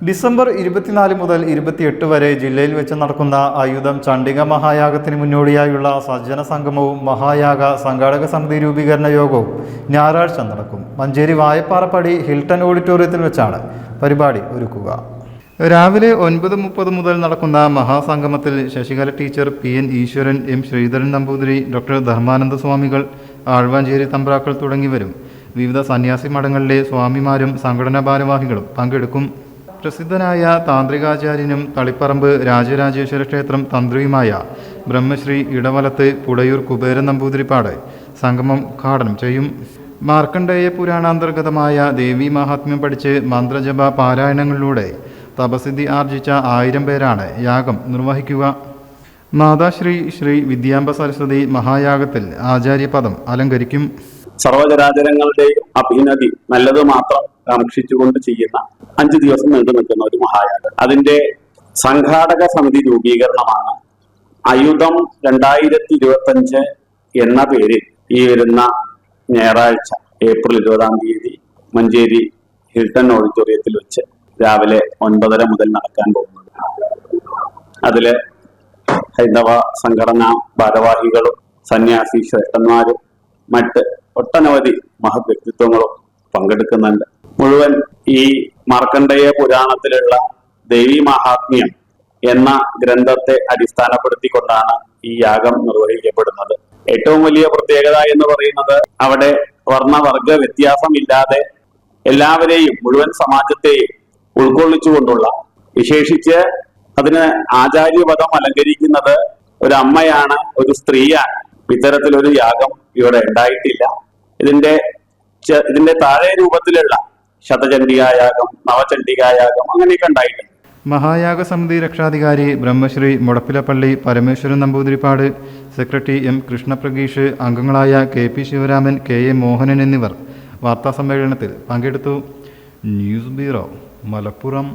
December 24 മുതൽ 28 വരെ ജില്ലയിൽ വെച്ച് നടക്കുന്ന ആയുധം ചണ്ഡിക മഹായാഗത്തിന് മുന്നോടിയായുള്ള സജ്ജന സംഗമവും മഹായാഗ സംഘാടക സമിതി രൂപീകരണ യോഗവും ഞായറാഴ്ച നടക്കും. മഞ്ചേരി വായപ്പാറപ്പടി ഹിൽട്ടൺ ഓഡിറ്റോറിയത്തിൽ വെച്ചാണ് പരിപാടി ഒരുക്കുക. രാവിലെ 9:30 മുതൽ നടക്കുന്ന മഹാസംഗമത്തിൽ ശശികല ടീച്ചർ, PN ഈശ്വരൻ, M ശ്രീധരൻ നമ്പൂതിരി, ഡോക്ടർ ധർമാനന്ദ സ്വാമികൾ, ആഴ്വാഞ്ചേരി തമ്പ്രാക്കൾ തുടങ്ങിയവരും വിവിധ സന്യാസി മഠങ്ങളിലെ സ്വാമിമാരും സംഘടനാ ഭാരവാഹികളും പങ്കെടുക്കും. പ്രസിദ്ധനായ താന്ത്രികാചാര്യനും തളിപ്പറമ്പ് രാജരാജേശ്വര ക്ഷേത്രം തന്ത്രിയുമായ ബ്രഹ്മശ്രീ ഇടവലത്ത് പുടയൂർ കുബേരൻ നമ്പൂതിരിപ്പാട് സംഗമം ഉദ്ഘാടനം ചെയ്യും. മാർക്കണ്ഡേയ പുരാണാന്തർഗതമായ ദേവി മഹാത്മ്യം പഠിച്ച് മന്ത്രജപ പാരായണങ്ങളിലൂടെ തപസിദ്ധി ആർജിച്ച 1000 പേരാണ് യാഗം നിർവഹിക്കുക. മാതാശ്രീ ശ്രീ വിദ്യാംബ സരസ്വതി മഹായാഗത്തിൽ ആചാര്യപദം അലങ്കരിക്കും. സർവചരാചരങ്ങളുടെയും അഭിനതി നല്ലത് മാത്രം കാക്ഷിച്ചുകൊണ്ട് ചെയ്യുന്ന 5 ദിവസം നീണ്ടു നിൽക്കുന്ന ഒരു മഹായാഗം. അതിന്റെ സംഘാടക സമിതി രൂപീകരണമാണ് ആയുധം 2025 എന്ന പേരിൽ ഈ വരുന്ന ഞായറാഴ്ച ഏപ്രിൽ 20 മഞ്ചേരി ഹിൽട്ടൺ ഓഡിറ്റോറിയത്തിൽ വെച്ച് രാവിലെ 9:30 മുതൽ നടക്കാൻ പോകുന്നത്. അതില് ഹൈന്ദവ സംഘടനാ ഭാരവാഹികളും സന്യാസി ശ്രേഷ്ഠന്മാരും മറ്റ് ഒട്ടനവധി മഹത് വ്യക്തിത്വങ്ങളും പങ്കെടുക്കുന്നുണ്ട്. മുഴുവൻ ഈ മാർക്കണ്ഡേയ പുരാണത്തിലുള്ള ദേവി മഹാത്മ്യം എന്ന ഗ്രന്ഥത്തെ അടിസ്ഥാനപ്പെടുത്തിക്കൊണ്ടാണ് ഈ യാഗം നിർവഹിക്കപ്പെടുന്നത്. ഏറ്റവും വലിയ പ്രത്യേകത എന്ന് പറയുന്നത് അവിടെ വർണ്ണവർഗ വ്യത്യാസമില്ലാതെ എല്ലാവരെയും, മുഴുവൻ സമാജത്തെയും ഉൾക്കൊള്ളിച്ചുകൊണ്ടുള്ള, വിശേഷിച്ച് അതിന് ആചാര്യപദം അലങ്കരിക്കുന്നത് ഒരു അമ്മയാണ്, ഒരു സ്ത്രീയാണ്. ഇത്തരത്തിലൊരു യാഗം ഇവിടെ ഉണ്ടായിട്ടില്ല. ഇതിന്റെ താഴെ രൂപത്തിലുള്ള ശതചണ്ഡികായാഗം, നവചണ്ഡികായാഗം അങ്ങനെയൊക്കെ ഉണ്ടായിട്ടുണ്ട്. മഹായാഗ സമിതി രക്ഷാധികാരി ബ്രഹ്മശ്രീ മുടപ്പിലപ്പള്ളി പരമേശ്വരൻ നമ്പൂതിരിപ്പാട്, സെക്രട്ടറി M കൃഷ്ണപ്രഗീഷ്, അംഗങ്ങളായ KP ശിവരാമൻ, KA മോഹനൻ എന്നിവർ വാർത്താസമ്മേളനത്തിൽ പങ്കെടുത്തു. News bureau, Malappuram.